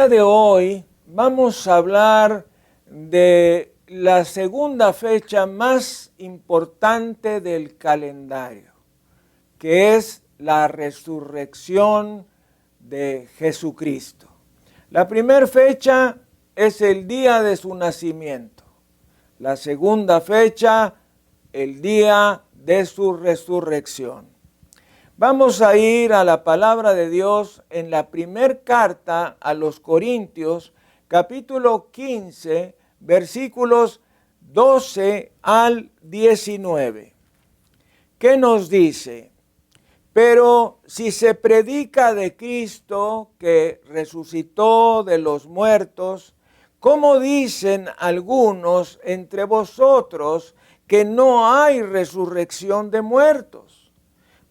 día de hoy vamos a hablar de la segunda fecha más importante del calendario, que es la resurrección de Jesucristo. La primera fecha es el día de su nacimiento. La segunda fecha, el día de su resurrección. Vamos a ir a la palabra de Dios en la primera carta a los Corintios, capítulo 15, versículos 12 al 19. ¿Qué nos dice? Pero si se predica de Cristo que resucitó de los muertos, ¿cómo dicen algunos entre vosotros que no hay resurrección de muertos?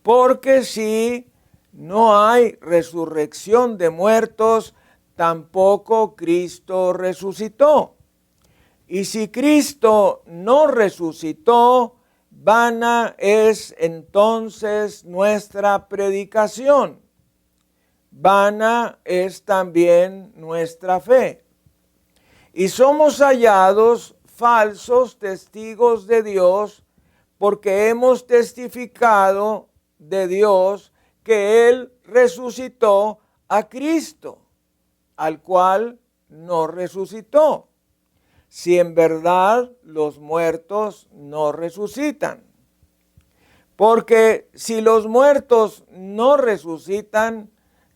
Porque si no hay resurrección de muertos, tampoco Cristo resucitó. Y si Cristo no resucitó, vana es entonces nuestra predicación. Vana es también nuestra fe. Y somos hallados falsos testigos de Dios, porque hemos testificado de Dios que Él resucitó a Cristo, al cual no resucitó, si en verdad los muertos no resucitan. Porque si los muertos no resucitan,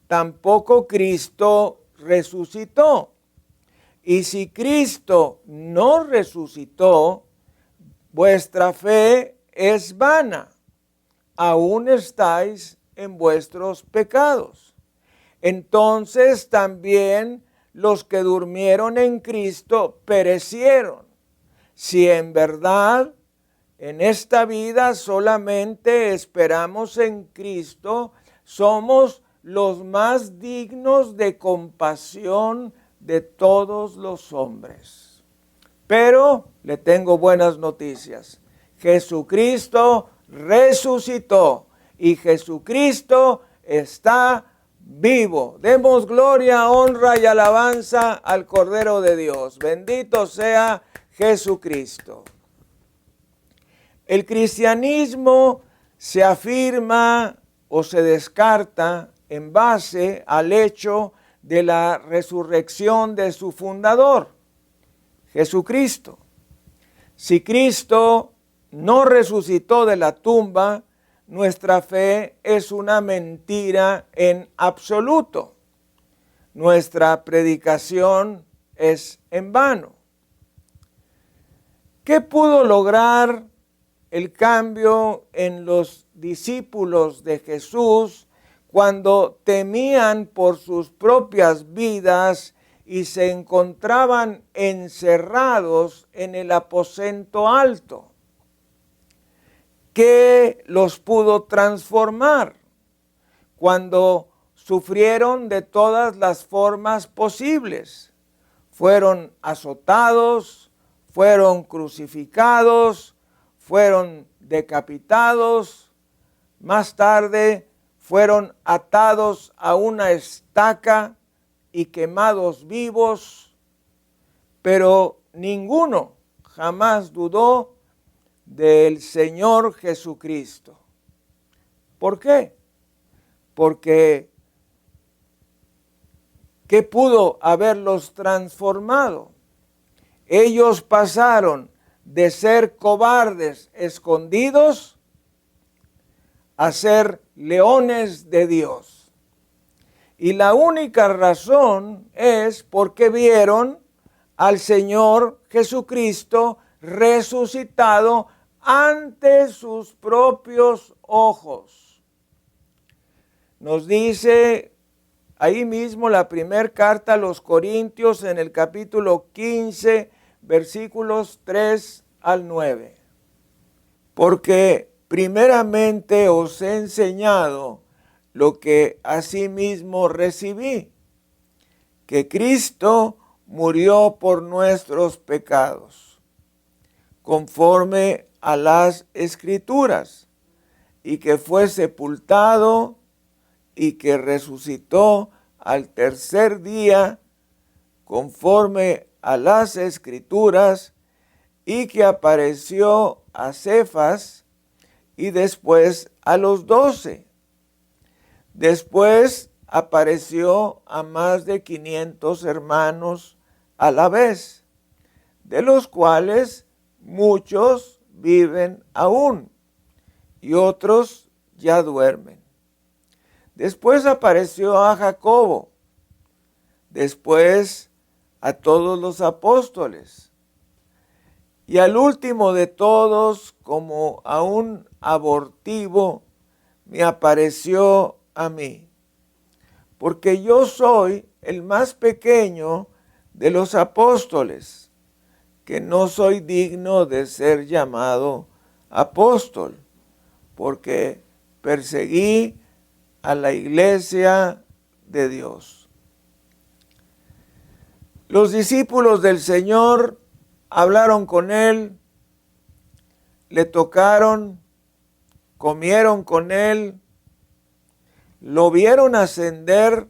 tampoco Cristo resucitó. Y si Cristo no resucitó, vuestra fe es vana. Aún estáis en vuestros pecados. Entonces también los que durmieron en Cristo perecieron. Si en verdad en esta vida solamente esperamos en Cristo, somos los más dignos de compasión de todos los hombres. Pero le tengo buenas noticias. Jesucristo resucitó y Jesucristo está vivo. Demos gloria, honra y alabanza al Cordero de Dios. Bendito sea Jesucristo. El cristianismo se afirma o se descarta en base al hecho de la resurrección de su fundador, Jesucristo. Si Cristo no resucitó de la tumba, nuestra fe es una mentira en absoluto. Nuestra predicación es en vano. ¿Qué pudo lograr el cambio en los discípulos de Jesús cuando temían por sus propias vidas y se encontraban encerrados en el aposento alto? ¿Qué los pudo transformar cuando sufrieron de todas las formas posibles? Fueron azotados, fueron crucificados, fueron decapitados, más tarde fueron atados a una estaca y quemados vivos, pero ninguno jamás dudó del Señor Jesucristo. ¿Por qué? Porque ¿qué pudo haberlos transformado? Ellos pasaron de ser cobardes escondidos a ser leones de Dios. Y la única razón es porque vieron al Señor Jesucristo resucitado ante sus propios ojos. Nos dice ahí mismo la primera carta a los Corintios en el capítulo 15, versículos 3 al 9. Porque primeramente os he enseñado lo que asimismo recibí, que Cristo murió por nuestros pecados, conforme a las Escrituras, y que fue sepultado y que resucitó al tercer día conforme a las Escrituras, y que apareció a Cefas y después a los 12. Después apareció a más de 500 hermanos a la vez, de los cuales muchos viven aún y otros ya duermen. Después apareció a Jacobo, después a todos los apóstoles, y al último de todos, como a un abortivo, me apareció a mí, porque yo soy el más pequeño de los apóstoles, que no soy digno de ser llamado apóstol, porque perseguí a la iglesia de Dios. Los discípulos del Señor hablaron con él, le tocaron, comieron con él, lo vieron ascender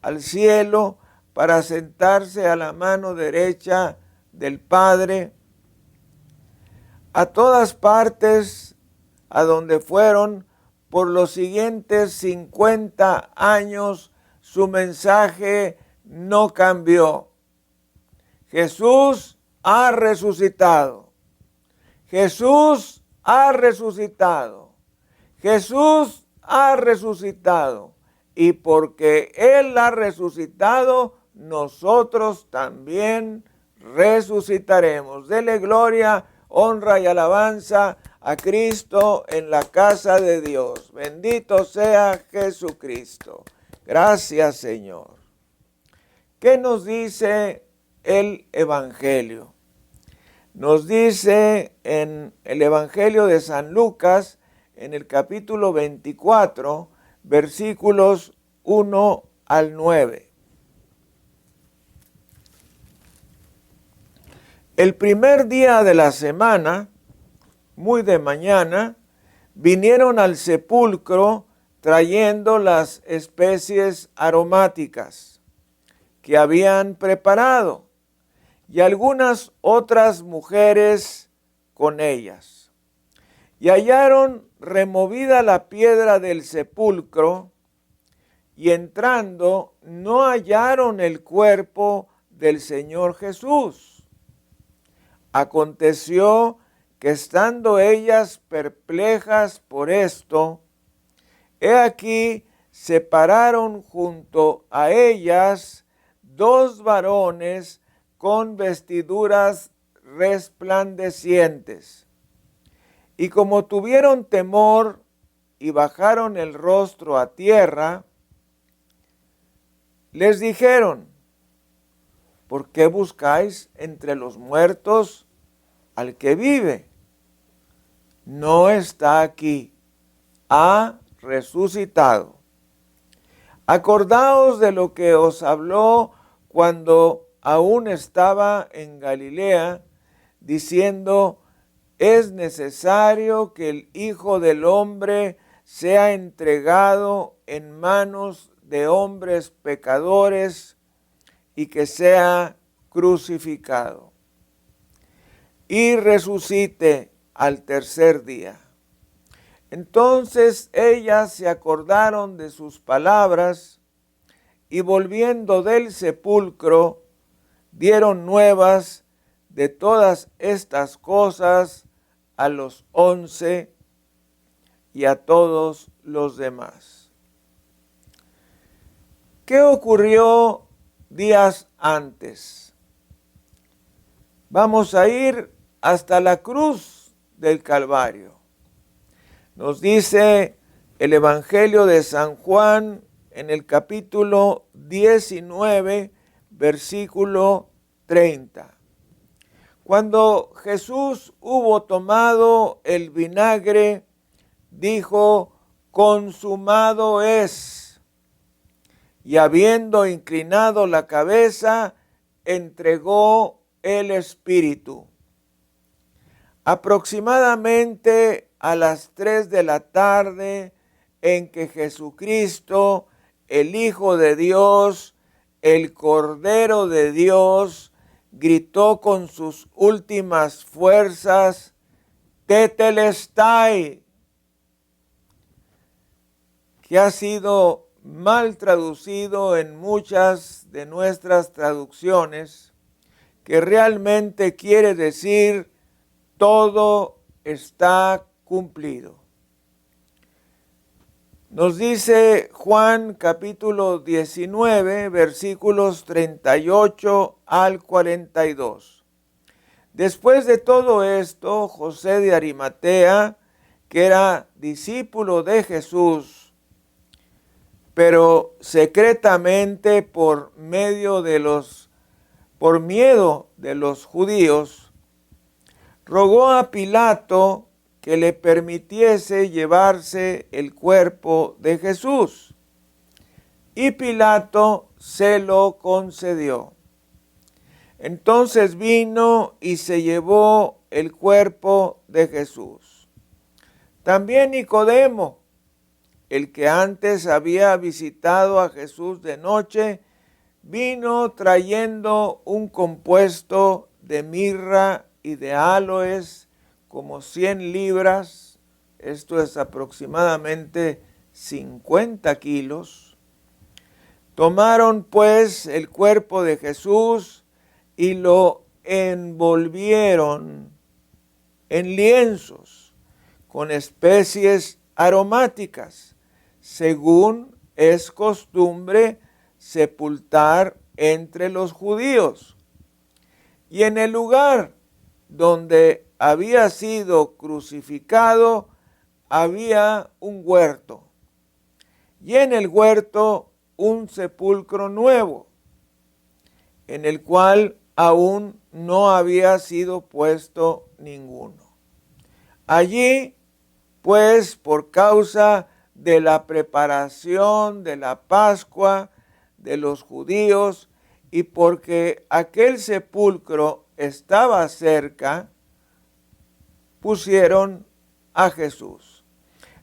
al cielo para sentarse a la mano derecha del Padre. A todas partes a donde fueron por los siguientes 50 años, su mensaje no cambió. Jesús ha resucitado. Jesús ha resucitado. Jesús ha resucitado. Y porque Él ha resucitado, nosotros también resucitaremos. Dele gloria, honra y alabanza a Cristo en la casa de Dios. Bendito sea Jesucristo. Gracias, Señor. ¿Qué nos dice el Evangelio? Nos dice en el Evangelio de San Lucas, en el capítulo 24, versículos 1 al 9. El primer día de la semana, muy de mañana, vinieron al sepulcro trayendo las especies aromáticas que habían preparado, y algunas otras mujeres con ellas. Y hallaron removida la piedra del sepulcro, y entrando no hallaron el cuerpo del Señor Jesús. Aconteció que estando ellas perplejas por esto, he aquí se pararon junto a ellas 2 varones con vestiduras resplandecientes. Y como tuvieron temor y bajaron el rostro a tierra, les dijeron: ¿por qué buscáis entre los muertos al que vive? No está aquí, ha resucitado. Acordaos de lo que os habló cuando aún estaba en Galilea, diciendo: es necesario que el Hijo del Hombre sea entregado en manos de hombres pecadores y que sea crucificado y resucite al tercer día. Entonces ellas se acordaron de sus palabras y volviendo del sepulcro dieron nuevas de todas estas cosas a los 11 y a todos los demás. ¿Qué ocurrió días antes? Vamos a ir hasta la cruz del Calvario. Nos dice el Evangelio de San Juan en el capítulo 19, versículo 30. Cuando Jesús hubo tomado el vinagre, dijo: consumado es. Y habiendo inclinado la cabeza, entregó el Espíritu. Aproximadamente a las 3 de la tarde, en que Jesucristo, el Hijo de Dios, el Cordero de Dios gritó con sus últimas fuerzas, Tetelestai, que ha sido mal traducido en muchas de nuestras traducciones, que realmente quiere decir todo está cumplido. Nos dice Juan capítulo 19, versículos 38 al 42. Después de todo esto, José de Arimatea, que era discípulo de Jesús, pero secretamente por miedo de los judíos, rogó a Pilato que le permitiese llevarse el cuerpo de Jesús. Y Pilato se lo concedió. Entonces vino y se llevó el cuerpo de Jesús. También Nicodemo, el que antes había visitado a Jesús de noche, vino trayendo un compuesto de mirra y de áloes, como 100 libras, esto es aproximadamente 50 kilos. Tomaron pues el cuerpo de Jesús y lo envolvieron en lienzos con especies aromáticas, según es costumbre sepultar entre los judíos. Y en el lugar donde había sido crucificado, había un huerto, y en el huerto un sepulcro nuevo, en el cual aún no había sido puesto ninguno. Allí, pues, por causa de la preparación de la Pascua de los judíos, y porque aquel sepulcro estaba cerca, pusieron a Jesús.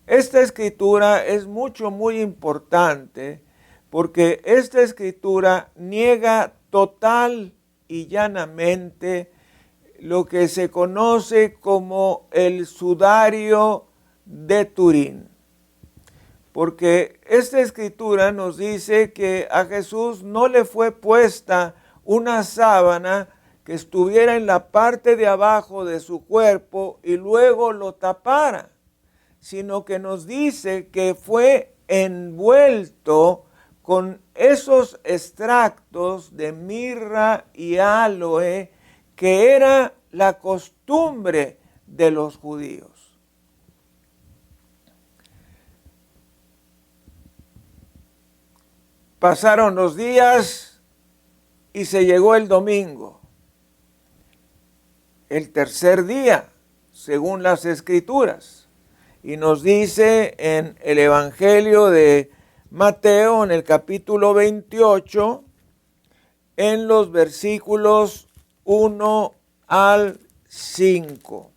Esta escritura es muy importante, porque esta escritura niega total y llanamente lo que se conoce como el sudario de Turín. Porque esta escritura nos dice que a Jesús no le fue puesta una sábana que estuviera en la parte de abajo de su cuerpo y luego lo tapara, sino que nos dice que fue envuelto con esos extractos de mirra y áloe que era la costumbre de los judíos. Pasaron los días y se llegó el domingo, el tercer día, según las Escrituras. Y nos dice en el Evangelio de Mateo, en el capítulo 28, en los versículos 1 al 5.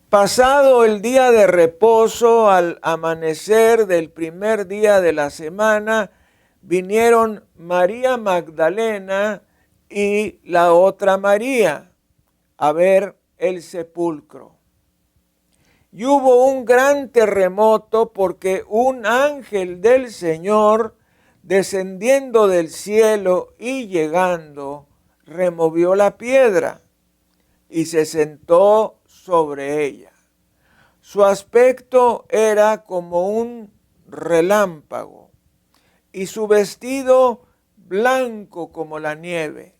Pasado el día de reposo, al amanecer del primer día de la semana, vinieron María Magdalena y la otra María a ver el sepulcro. Y hubo un gran terremoto, porque un ángel del Señor, descendiendo del cielo y llegando, removió la piedra y se sentó sobre ella. Su aspecto era como un relámpago y su vestido blanco como la nieve.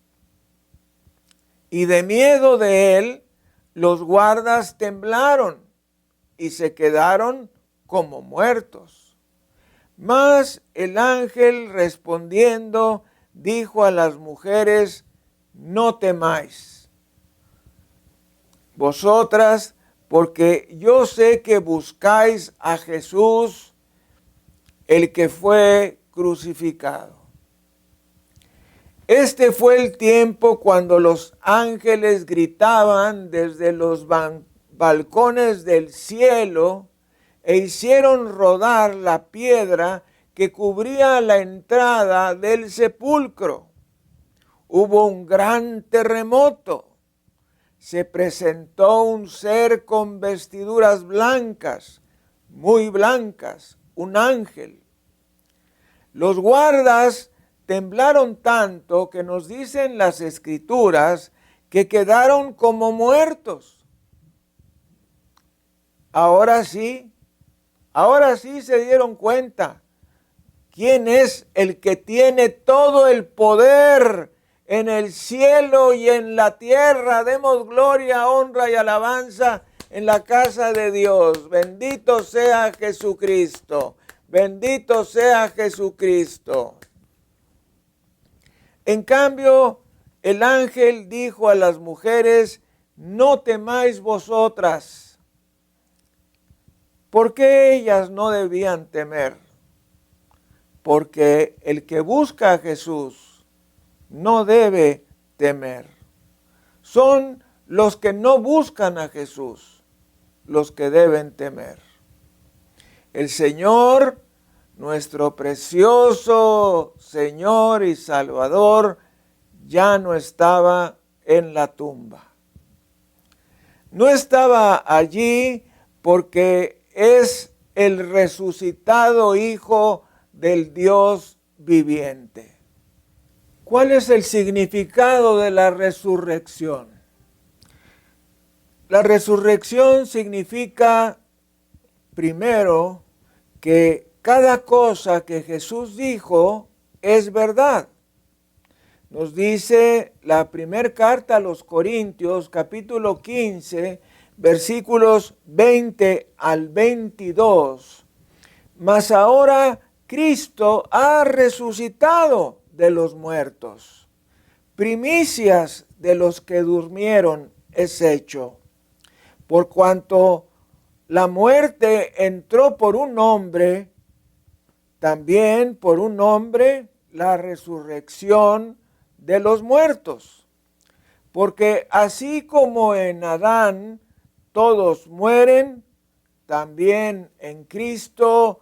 Y de miedo de él, los guardas temblaron y se quedaron como muertos. Mas el ángel, respondiendo, dijo a las mujeres: no temáis vosotras, porque yo sé que buscáis a Jesús, el que fue crucificado. Este fue el tiempo cuando los ángeles gritaban desde los balcones del cielo e hicieron rodar la piedra que cubría la entrada del sepulcro. Hubo un gran terremoto. Se presentó un ser con vestiduras blancas, muy blancas, un ángel. Los guardas temblaron tanto que nos dicen las Escrituras que quedaron como muertos. Ahora sí se dieron cuenta quién es el que tiene todo el poder en el cielo y en la tierra. Demos gloria, honra y alabanza en la casa de Dios. Bendito sea Jesucristo. Bendito sea Jesucristo. En cambio, el ángel dijo a las mujeres: no temáis vosotras. ¿Por qué ellas no debían temer? Porque el que busca a Jesús no debe temer. Son los que no buscan a Jesús los que deben temer. El Señor, nuestro precioso Señor y Salvador, ya no estaba en la tumba. No estaba allí porque es el resucitado Hijo del Dios viviente. ¿Cuál es el significado de la resurrección? La resurrección significa, primero, que cada cosa que Jesús dijo es verdad. Nos dice la primera carta a los Corintios, capítulo 15, versículos 20 al 22. Mas ahora Cristo ha resucitado de los muertos. Primicias de los que durmieron es hecho. Por cuanto la muerte entró por un hombre, también por un hombre la resurrección de los muertos. Porque así como en Adán todos mueren, también en Cristo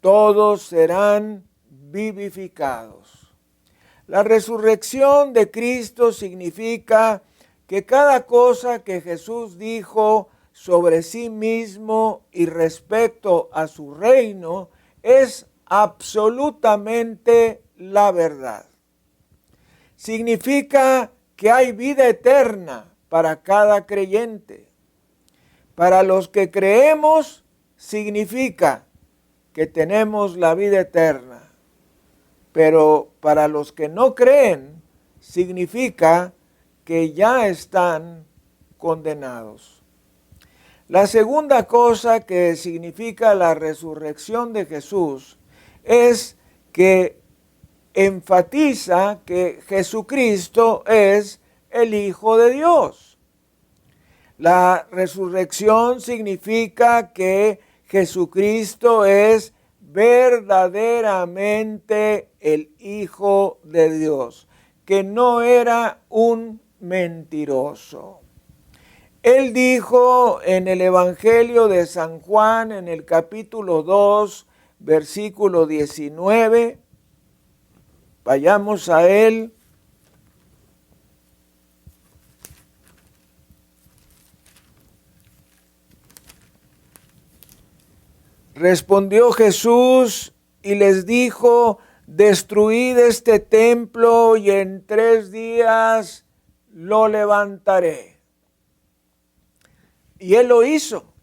todos serán vivificados. La resurrección de Cristo significa que cada cosa que Jesús dijo sobre sí mismo y respecto a su reino es absolutamente la verdad. Significa que hay vida eterna para cada creyente. Para los que creemos, significa que tenemos la vida eterna. Pero para los que no creen, significa que ya están condenados. La segunda cosa que significa la resurrección de Jesús es que enfatiza que Jesucristo es el Hijo de Dios. La resurrección significa que Jesucristo es verdaderamente el Hijo de Dios, que no era un mentiroso. Él dijo en el Evangelio de San Juan, en el capítulo 2, versículo 19, vayamos a él. Respondió Jesús y les dijo: destruid este templo y en 3 días lo levantaré. Y él lo hizo.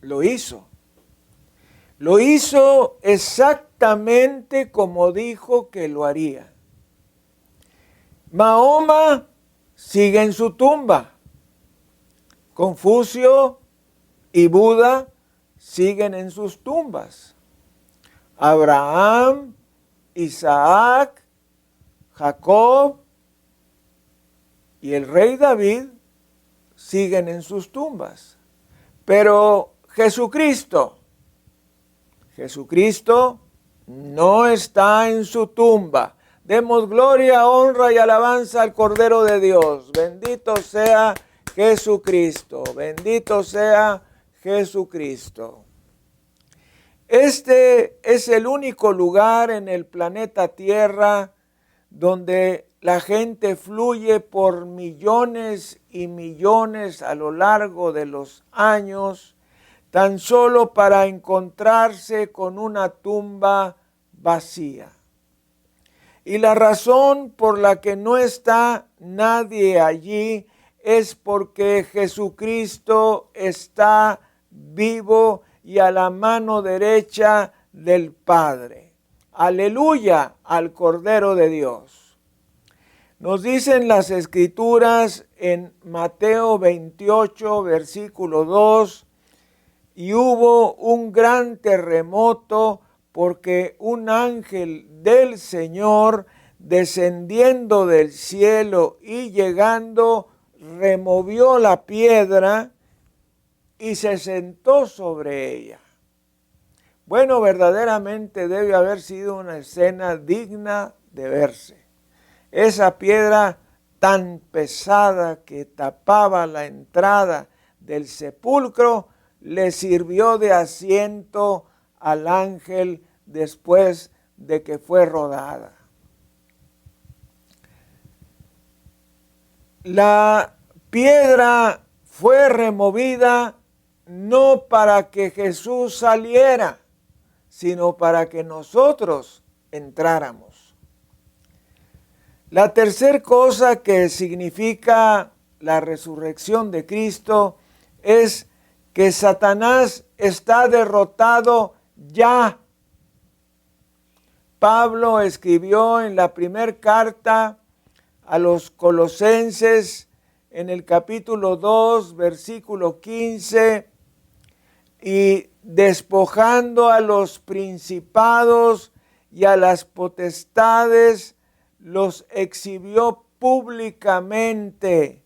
Lo hizo exactamente como dijo que lo haría. Mahoma sigue en su tumba. Confucio y Buda siguen en sus tumbas. Abraham, Isaac, Jacob y el rey David siguen en sus tumbas. Pero Jesucristo no está en su tumba. Demos gloria, honra y alabanza al Cordero de Dios. Bendito sea Jesucristo. Bendito sea Jesucristo. Este es el único lugar en el planeta Tierra donde la gente fluye por millones y millones a lo largo de los años, tan solo para encontrarse con una tumba vacía. Y la razón por la que no está nadie allí es porque Jesucristo está vivo y a la mano derecha del Padre. Aleluya al Cordero de Dios. Nos dicen las Escrituras en Mateo 28, versículo 2, y hubo un gran terremoto porque un ángel del Señor, descendiendo del cielo y llegando, removió la piedra y se sentó sobre ella. Bueno, verdaderamente debe haber sido una escena digna de verse. Esa piedra tan pesada que tapaba la entrada del sepulcro le sirvió de asiento al ángel después de que fue rodada. La piedra fue removida no para que Jesús saliera, sino para que nosotros entráramos. La tercera cosa que significa la resurrección de Cristo es que Satanás está derrotado ya. Pablo escribió en la primera carta a los Colosenses, en el capítulo 2, versículo 15, y despojando a los principados y a las potestades, los exhibió públicamente,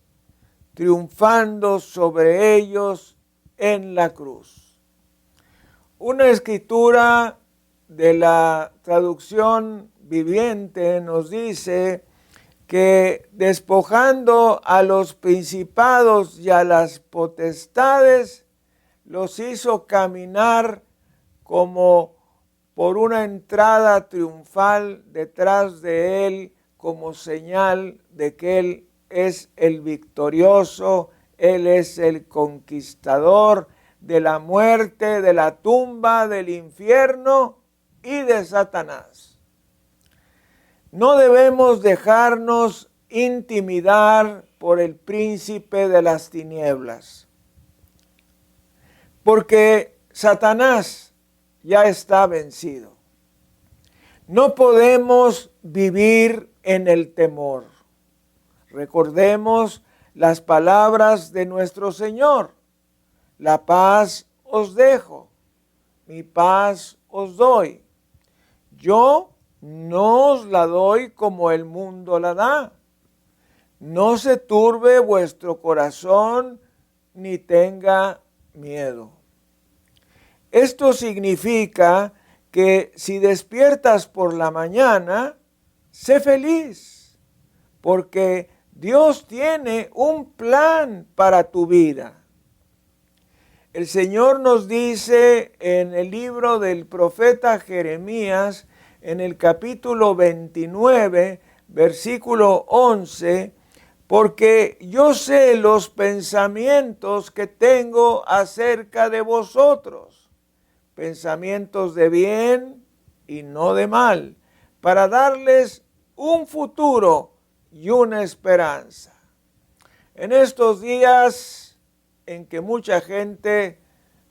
triunfando sobre ellos en la cruz. Una escritura de la traducción viviente nos dice que despojando a los principados y a las potestades, los hizo caminar como por una entrada triunfal detrás de él, como señal de que él es el victorioso, él es el conquistador de la muerte, de la tumba, del infierno y de Satanás. No debemos dejarnos intimidar por el príncipe de las tinieblas, porque Satanás ya está vencido. No podemos vivir en el temor. Recordemos las palabras de nuestro Señor: la paz os dejo, mi paz os doy. Yo no os la doy como el mundo la da. No se turbe vuestro corazón ni tenga miedo. Esto significa que si despiertas por la mañana, sé feliz, porque Dios tiene un plan para tu vida. El Señor nos dice en el libro del profeta Jeremías, en el capítulo 29, versículo 11, porque yo sé los pensamientos que tengo acerca de vosotros, pensamientos de bien y no de mal, para darles un futuro y una esperanza. En estos días en que mucha gente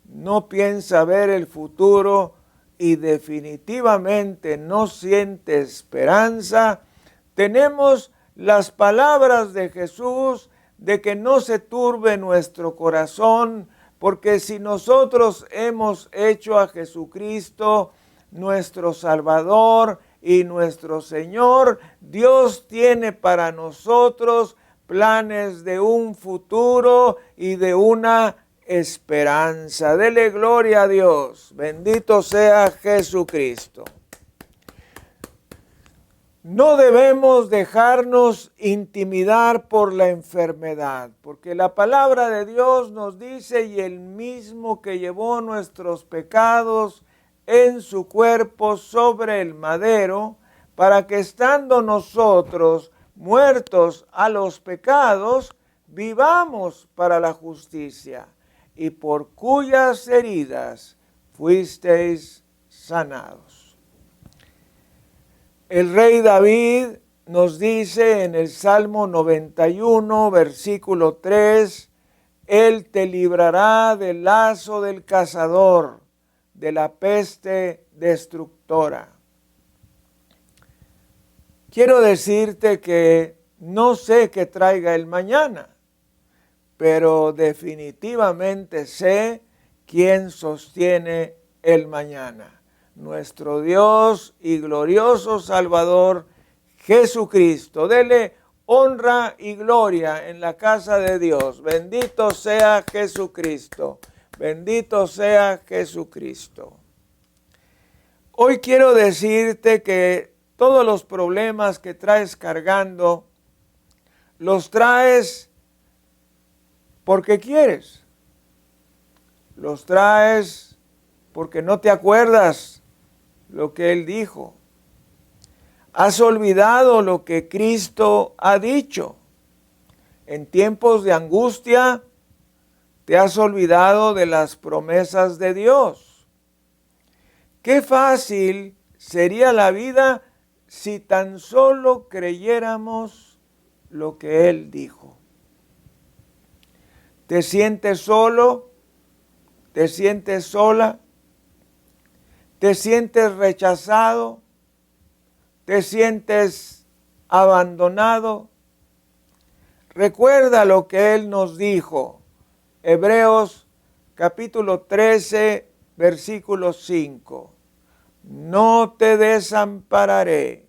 no piensa ver el futuro y definitivamente no siente esperanza, tenemos las palabras de Jesús de que no se turbe nuestro corazón, porque si nosotros hemos hecho a Jesucristo nuestro Salvador y nuestro Señor, Dios tiene para nosotros planes de un futuro y de una esperanza. Dele gloria a Dios. Bendito sea Jesucristo. No debemos dejarnos intimidar por la enfermedad, porque la palabra de Dios nos dice: y el mismo que llevó nuestros pecados en su cuerpo sobre el madero, para que estando nosotros muertos a los pecados, vivamos para la justicia, y por cuyas heridas fuisteis sanados. El rey David nos dice en el Salmo 91, versículo 3, Él te librará del lazo del cazador, de la peste destructora. Quiero decirte que no sé qué traiga el mañana, pero definitivamente sé quién sostiene el mañana. Nuestro Dios y glorioso Salvador Jesucristo. Dele honra y gloria en la casa de Dios. Bendito sea Jesucristo. Bendito sea Jesucristo. Hoy quiero decirte que todos los problemas que traes cargando, los traes porque quieres. Los traes porque no te acuerdas lo que Él dijo. Has olvidado lo que Cristo ha dicho. En tiempos de angustia, te has olvidado de las promesas de Dios. Qué fácil sería la vida si tan solo creyéramos lo que Él dijo. ¿Te sientes solo? ¿Te sientes sola? ¿Te sientes rechazado? ¿Te sientes abandonado? Recuerda lo que Él nos dijo. Hebreos capítulo 13, versículo 5. No te desampararé,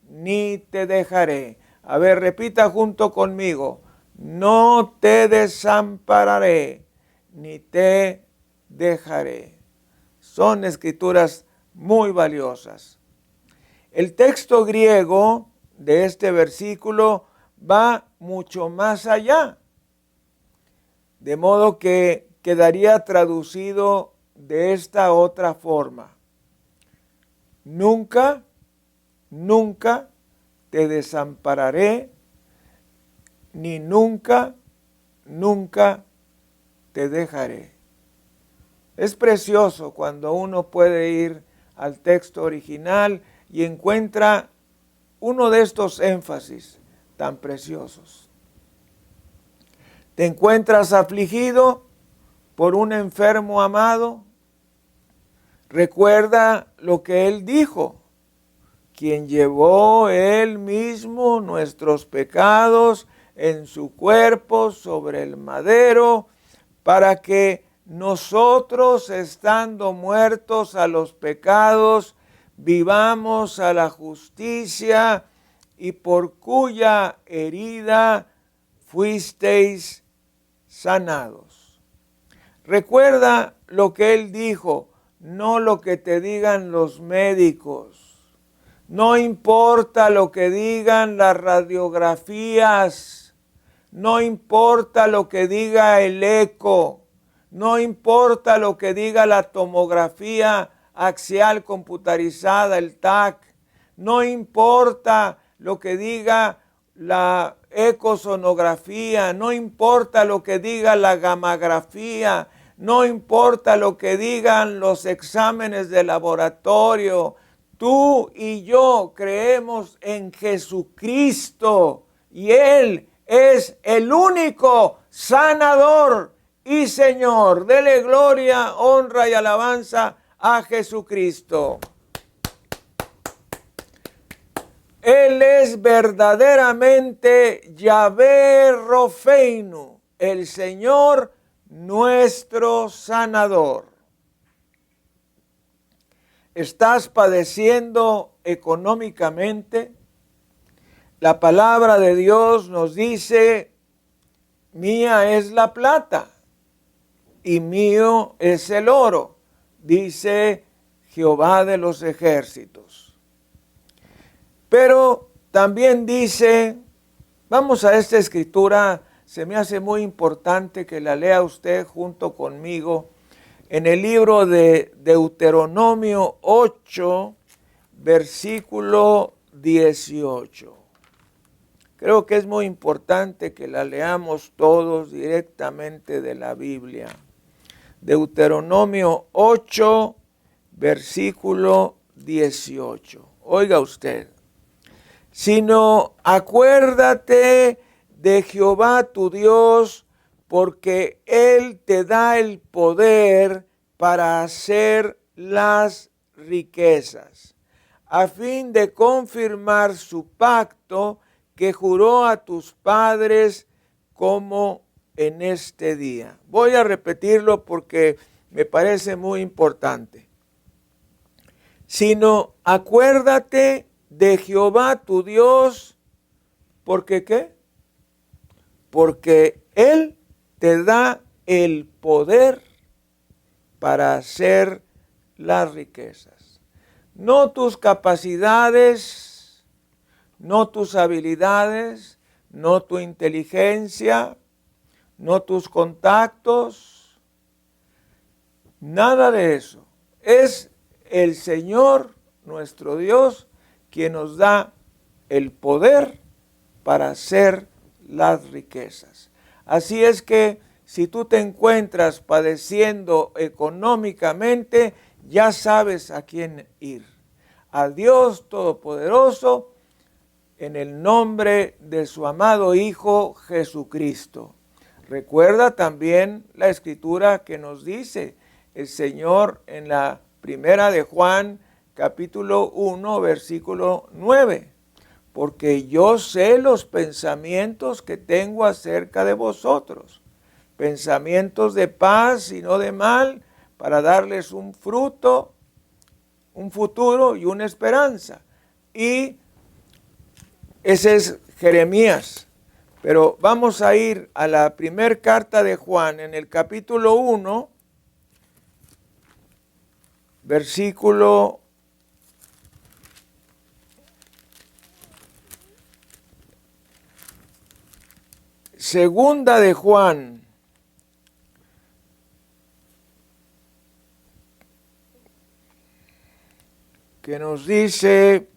ni te dejaré. A ver, repita junto conmigo. No te desampararé, ni te dejaré. Son escrituras muy valiosas. El texto griego de este versículo va mucho más allá, de modo que quedaría traducido de esta otra forma. Nunca, nunca te desampararé, ni nunca, nunca te dejaré. Es precioso cuando uno puede ir al texto original y encuentra uno de estos énfasis tan preciosos. ¿Te encuentras afligido por un enfermo amado? Recuerda lo que Él dijo, quien llevó Él mismo nuestros pecados en su cuerpo sobre el madero, para que nosotros, estando muertos a los pecados, vivamos a la justicia, y por cuya herida fuisteis sanados. Recuerda lo que Él dijo, no lo que te digan los médicos. No importa lo que digan las radiografías, no importa lo que diga el eco, no importa lo que diga la tomografía axial computarizada, el TAC, no importa lo que diga la ecosonografía, no importa lo que diga la gammagrafía, no importa lo que digan los exámenes de laboratorio. Tú y yo creemos en Jesucristo y Él es el único sanador y Señor. Dele gloria, honra y alabanza a Jesucristo. Él es verdaderamente Yahvé Rofeinu, el Señor nuestro sanador. ¿Estás padeciendo económicamente? La palabra de Dios nos dice, mía es la plata y mío es el oro, dice Jehová de los ejércitos. Pero también dice, vamos a esta escritura, se me hace muy importante que la lea usted junto conmigo. en el libro de Deuteronomio 8, versículo 18. Creo que es muy importante que la leamos todos directamente de la Biblia. Deuteronomio 8, versículo 18. Oiga usted. Sino acuérdate de Jehová tu Dios, porque Él te da el poder para hacer las riquezas, a fin de confirmar su pacto que juró a tus padres como en este día. Voy a repetirlo porque me parece muy importante. Sino acuérdate de Jehová tu Dios, ¿porque qué? Porque Él te da el poder para hacer las riquezas. No tus capacidades, no tus habilidades, no tu inteligencia, no tus contactos, nada de eso. Es el Señor, nuestro Dios, quien nos da el poder para hacer las riquezas. Así es que si tú te encuentras padeciendo económicamente, ya sabes a quién ir. A Dios Todopoderoso, en el nombre de su amado Hijo Jesucristo. Recuerda también la escritura que nos dice el Señor en la primera de Juan, capítulo 1, versículo 9. Porque yo sé los pensamientos que tengo acerca de vosotros, pensamientos de paz y no de mal, para darles un fruto, un futuro y una esperanza. Y ese es Jeremías. Pero vamos a ir a la primera carta de Juan, en el capítulo 1, versículo 2 de Juan, que nos dice,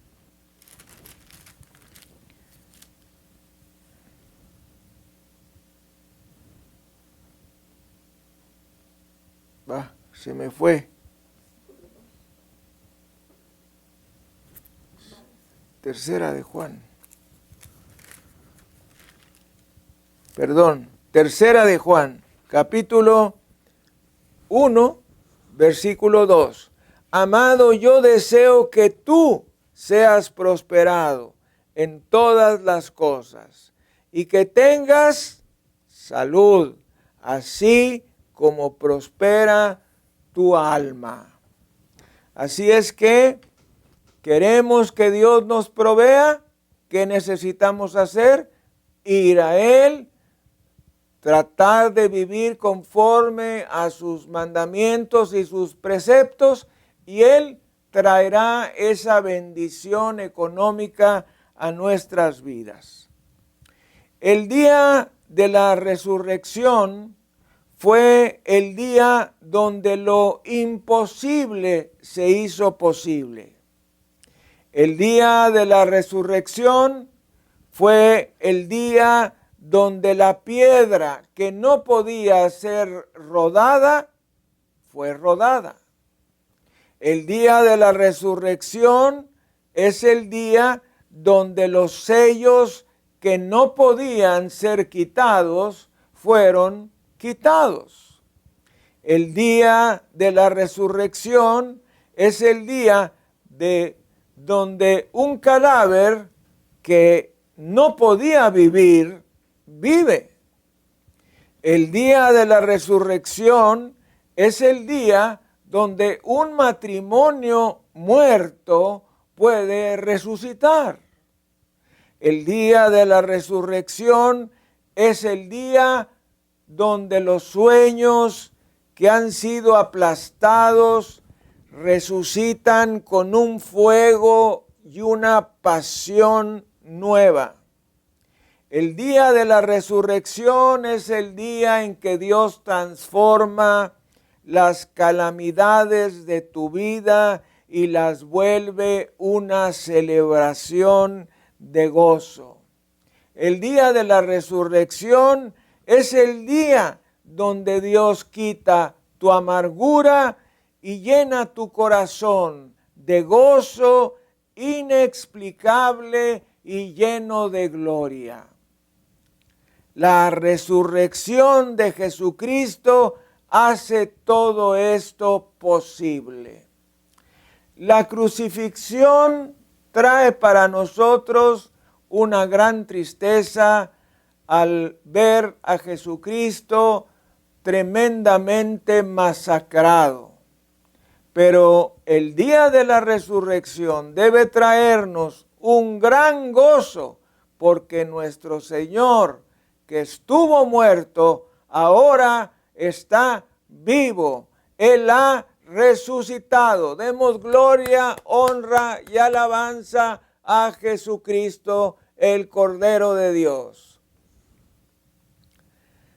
se me fue. Tercera de Juan. Tercera de Juan, capítulo 1, versículo 2. Amado, yo deseo que tú seas prosperado en todas las cosas y que tengas salud, así como prospera tu alma. Así es que queremos que Dios nos provea. ¿Qué necesitamos hacer? Ir a Él, tratar de vivir conforme a sus mandamientos y sus preceptos, y Él traerá esa bendición económica a nuestras vidas. El día de la resurrección fue el día donde lo imposible se hizo posible. El día de la resurrección fue el día donde la piedra que no podía ser rodada, fue rodada. El día de la resurrección es el día donde los sellos que no podían ser quitados fueron quitados. El día de la resurrección es el día donde un cadáver que no podía vivir, vive. El día de la resurrección es el día donde un matrimonio muerto puede resucitar. El día de la resurrección es el día donde los sueños que han sido aplastados resucitan con un fuego y una pasión nueva. El día de la resurrección es el día en que Dios transforma las calamidades de tu vida y las vuelve una celebración de gozo. El día de la resurrección es el día donde Dios quita tu amargura y llena tu corazón de gozo inexplicable y lleno de gloria. La resurrección de Jesucristo hace todo esto posible. La crucifixión trae para nosotros una gran tristeza al ver a Jesucristo tremendamente masacrado. Pero el día de la resurrección debe traernos un gran gozo, porque nuestro Señor, que estuvo muerto, ahora está vivo. Él ha resucitado. Demos gloria, honra y alabanza a Jesucristo, el Cordero de Dios.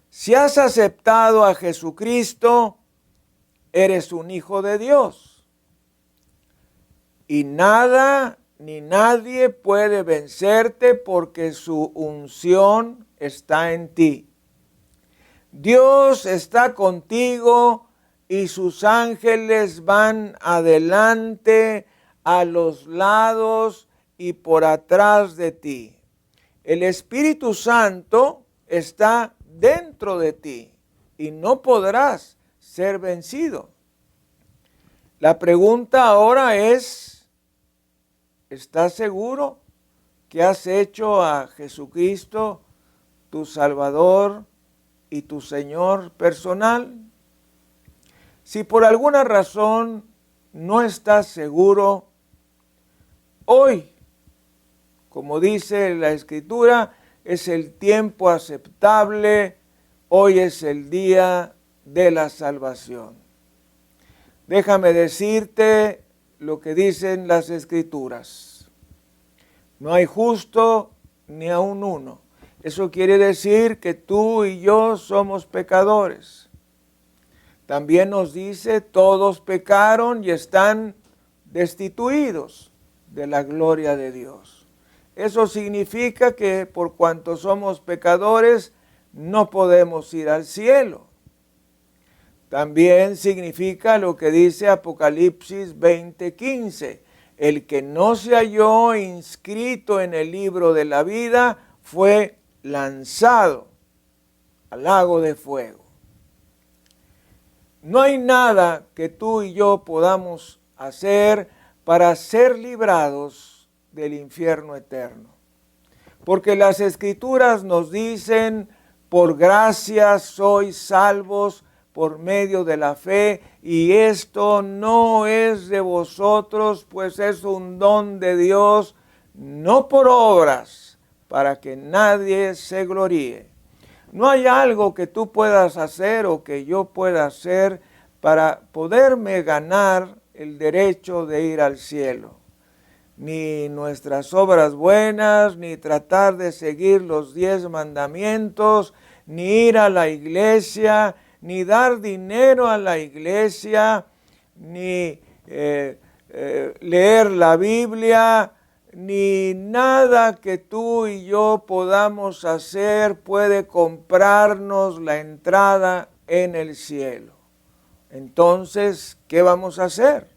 Si has aceptado a Jesucristo, eres un hijo de Dios. Y nada ni nadie puede vencerte porque su unción está en ti. Dios está contigo y sus ángeles van adelante, a los lados y por atrás de ti. El Espíritu Santo está dentro de ti y no podrás ser vencido. La pregunta ahora es, ¿estás seguro que has hecho a Jesucristo tu Salvador y tu Señor personal? Si por alguna razón no estás seguro, hoy, como dice la Escritura, es el tiempo aceptable, hoy es el día de la salvación. Déjame decirte lo que dicen las Escrituras. No hay justo ni aun uno. Eso quiere decir que tú y yo somos pecadores. También nos dice, todos pecaron y están destituidos de la gloria de Dios. Eso significa que por cuanto somos pecadores, no podemos ir al cielo. También significa lo que dice Apocalipsis 20:15. El que no se halló inscrito en el libro de la vida fue lanzado al lago de fuego. No hay nada que tú y yo podamos hacer para ser librados del infierno eterno. Porque las Escrituras nos dicen, por gracia sois salvos por medio de la fe, y esto no es de vosotros, pues es un don de Dios, no por obras, para que nadie se gloríe. No hay algo que tú puedas hacer o que yo pueda hacer para poderme ganar el derecho de ir al cielo. Ni nuestras obras buenas, ni tratar de seguir los 10 mandamientos, ni ir a la iglesia, ni dar dinero a la iglesia, ni leer la Biblia, ni nada que tú y yo podamos hacer puede comprarnos la entrada en el cielo. Entonces, ¿qué vamos a hacer?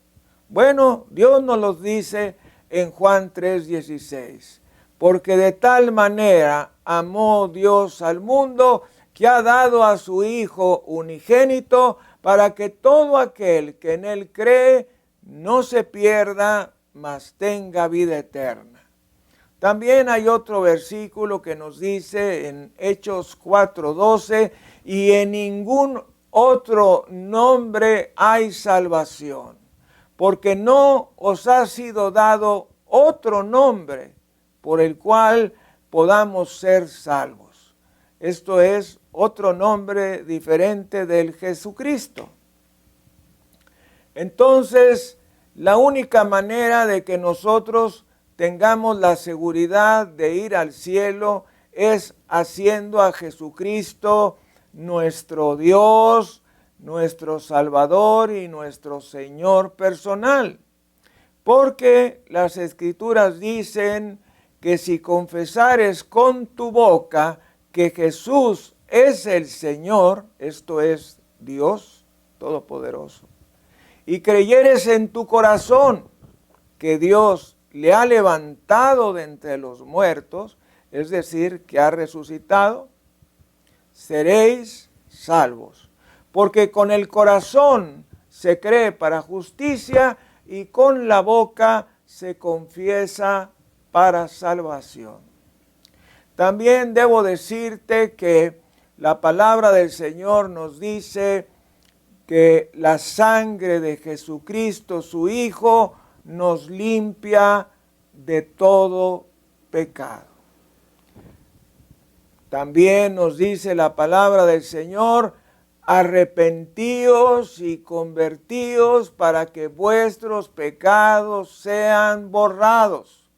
Bueno, Dios nos lo dice en Juan 3:16. Porque de tal manera amó Dios al mundo que ha dado a su Hijo unigénito para que todo aquel que en Él cree no se pierda, mas tenga vida eterna. También hay otro versículo que nos dice en Hechos 4:12, y en ningún otro nombre hay salvación, porque no os ha sido dado otro nombre por el cual podamos ser salvos. Esto es otro nombre diferente del Jesucristo. Entonces, la única manera de que nosotros tengamos la seguridad de ir al cielo es haciendo a Jesucristo nuestro Dios, nuestro Salvador y nuestro Señor personal. Porque las Escrituras dicen que si confesares con tu boca que Jesús es el Señor, esto es Dios Todopoderoso, y creyeres en tu corazón que Dios le ha levantado de entre los muertos, es decir, que ha resucitado, seréis salvos. Porque con el corazón se cree para justicia y con la boca se confiesa para salvación. También debo decirte que la palabra del Señor nos dice que la sangre de Jesucristo, su Hijo, nos limpia de todo pecado. También nos dice la palabra del Señor: arrepentíos y convertíos para que vuestros pecados sean borrados.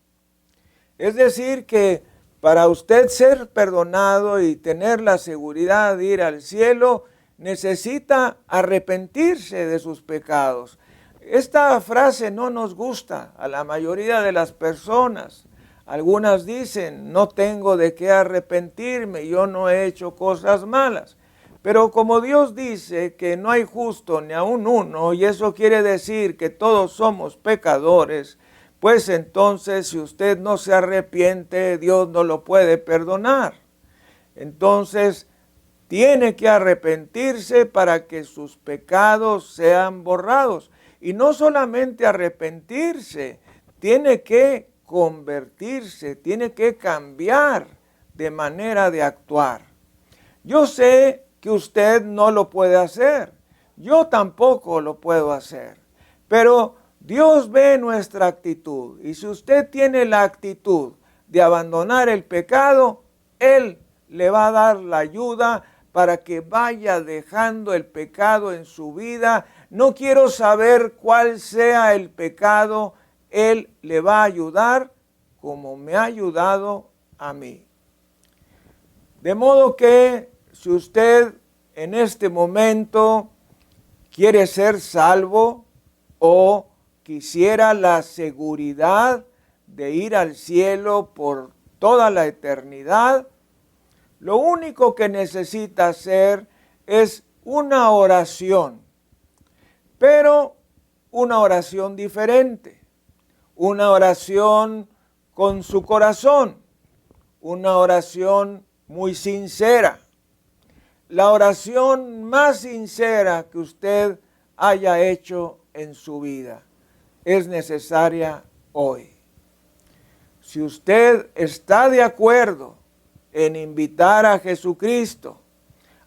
Es decir, que para usted ser perdonado y tener la seguridad de ir al cielo, necesita arrepentirse de sus pecados. Esta frase no nos gusta a la mayoría de las personas. Algunas dicen: no tengo de qué arrepentirme, yo no he hecho cosas malas. Pero como Dios dice que no hay justo ni aun uno, y eso quiere decir que todos somos pecadores, pues entonces si usted no se arrepiente, Dios no lo puede perdonar. Entonces tiene que arrepentirse para que sus pecados sean borrados. Y no solamente arrepentirse, tiene que convertirse, tiene que cambiar de manera de actuar. Yo sé que usted no lo puede hacer, yo tampoco lo puedo hacer, pero Dios ve nuestra actitud, y si usted tiene la actitud de abandonar el pecado, Él le va a dar la ayuda para que vaya dejando el pecado en su vida. No quiero saber cuál sea el pecado, Él le va a ayudar como me ha ayudado a mí. De modo que si usted en este momento quiere ser salvo o quisiera la seguridad de ir al cielo por toda la eternidad, lo único que necesita hacer es una oración, pero una oración diferente, una oración con su corazón, una oración muy sincera. La oración más sincera que usted haya hecho en su vida es necesaria hoy. Si usted está de acuerdo en invitar a Jesucristo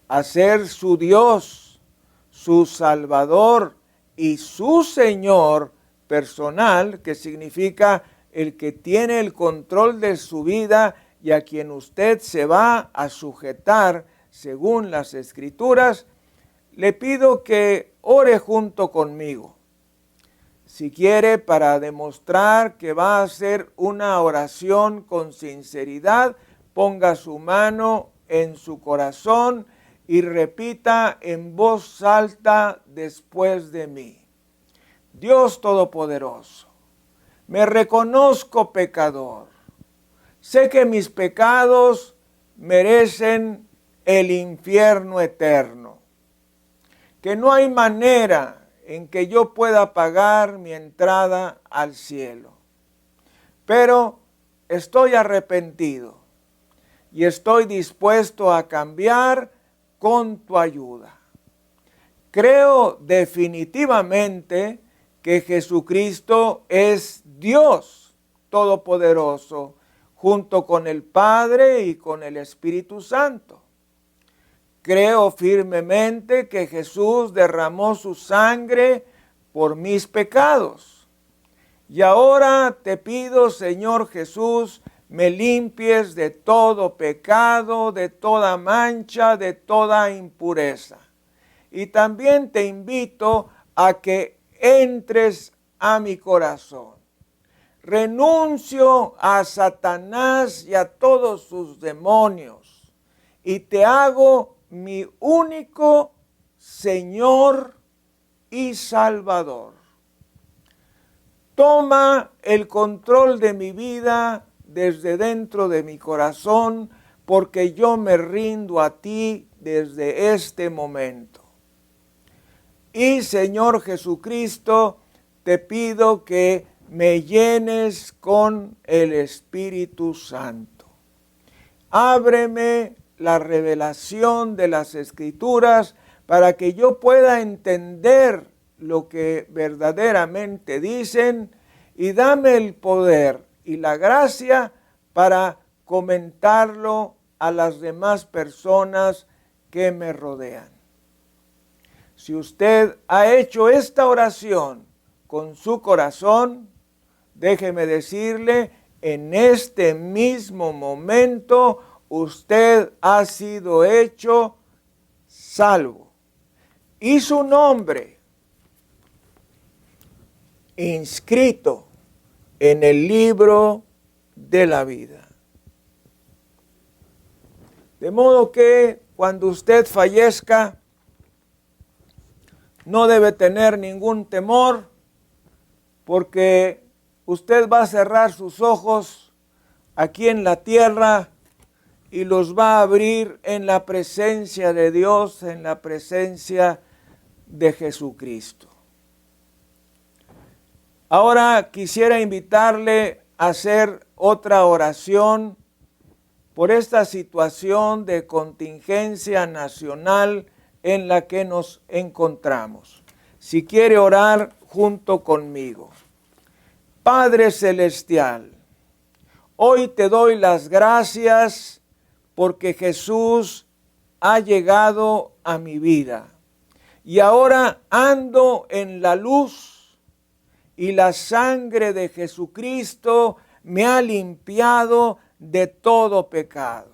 a ser su Dios, su Salvador y su Señor personal, que significa el que tiene el control de su vida y a quien usted se va a sujetar según las Escrituras, le pido que ore junto conmigo. Si quiere, para demostrar que va a hacer una oración con sinceridad, ponga su mano en su corazón y repita en voz alta después de mí: Dios Todopoderoso, me reconozco pecador. Sé que mis pecados merecen el infierno eterno, que no hay manera en que yo pueda pagar mi entrada al cielo. Pero estoy arrepentido y estoy dispuesto a cambiar con tu ayuda. Creo definitivamente que Jesucristo es Dios Todopoderoso, junto con el Padre y con el Espíritu Santo. Creo firmemente que Jesús derramó su sangre por mis pecados. Y ahora te pido, Señor Jesús, me limpies de todo pecado, de toda mancha, de toda impureza. Y también te invito a que entres a mi corazón. Renuncio a Satanás y a todos sus demonios y te hago mi único Señor y Salvador. Toma el control de mi vida desde dentro de mi corazón, porque yo me rindo a ti desde este momento. Y Señor Jesucristo, te pido que me llenes con el Espíritu Santo. Ábreme la revelación de las Escrituras para que yo pueda entender lo que verdaderamente dicen, y dame el poder y la gracia para comentarlo a las demás personas que me rodean. Si usted ha hecho esta oración con su corazón, déjeme decirle, en este mismo momento usted ha sido hecho salvo. Y su nombre inscrito en el libro de la vida. De modo que cuando usted fallezca, no debe tener ningún temor, porque usted va a cerrar sus ojos aquí en la tierra y los va a abrir en la presencia de Dios, en la presencia de Jesucristo. Ahora quisiera invitarle a hacer otra oración por esta situación de contingencia nacional en la que nos encontramos. Si quiere orar junto conmigo. Padre Celestial, hoy te doy las gracias porque Jesús ha llegado a mi vida y ahora ando en la luz y la sangre de Jesucristo me ha limpiado de todo pecado.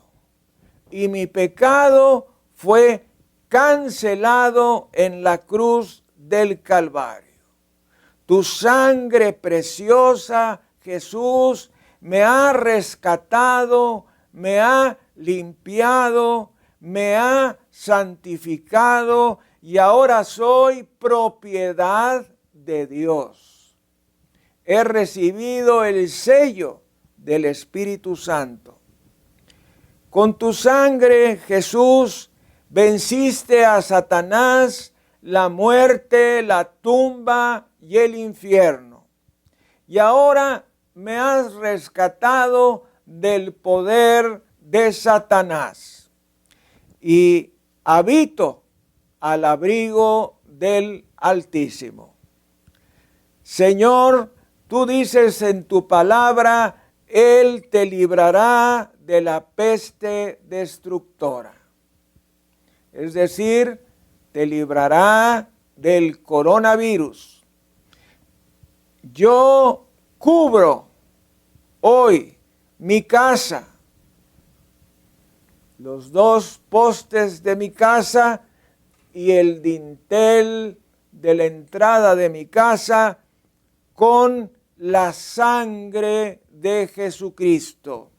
Y mi pecado fue cancelado en la cruz del Calvario. Tu sangre preciosa, Jesús, me ha rescatado, me ha limpiado, me ha santificado y ahora soy propiedad de Dios. He recibido el sello del Espíritu Santo. Con tu sangre, Jesús, venciste a Satanás, la muerte, la tumba y el infierno. Y ahora me has rescatado del poder de Satanás. Y habito al abrigo del Altísimo. Señor, tú dices en tu palabra, Él te librará de la peste destructora. Es decir, te librará del coronavirus. Yo cubro hoy mi casa, los 2 postes de mi casa y el dintel de la entrada de mi casa con la sangre de Jesucristo,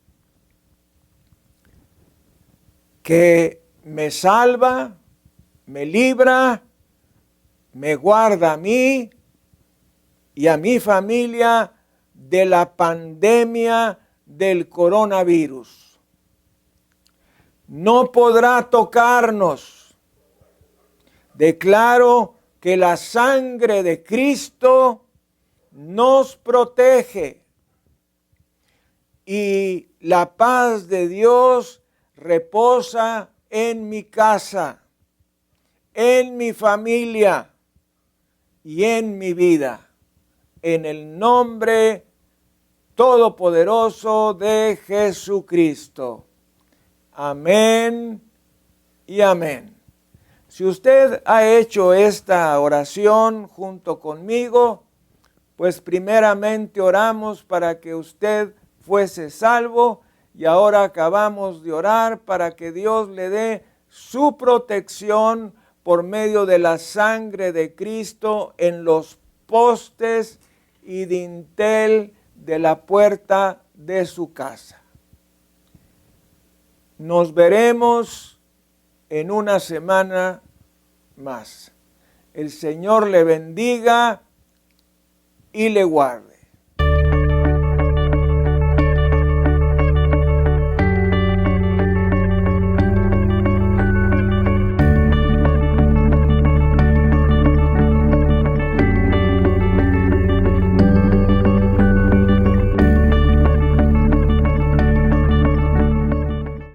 que me salva, me libra, me guarda a mí y a mi familia de la pandemia del coronavirus. No podrá tocarnos. Declaro que la sangre de Cristo nos protege y la paz de Dios reposa en mi casa, en mi familia y en mi vida. En el nombre todopoderoso de Jesucristo. Amén y amén. Si usted ha hecho esta oración junto conmigo, pues primeramente oramos para que usted fuese salvo y ahora acabamos de orar para que Dios le dé su protección por medio de la sangre de Cristo en los postes y dintel de la puerta de su casa. Nos veremos en una semana más. El Señor le bendiga y le guarde.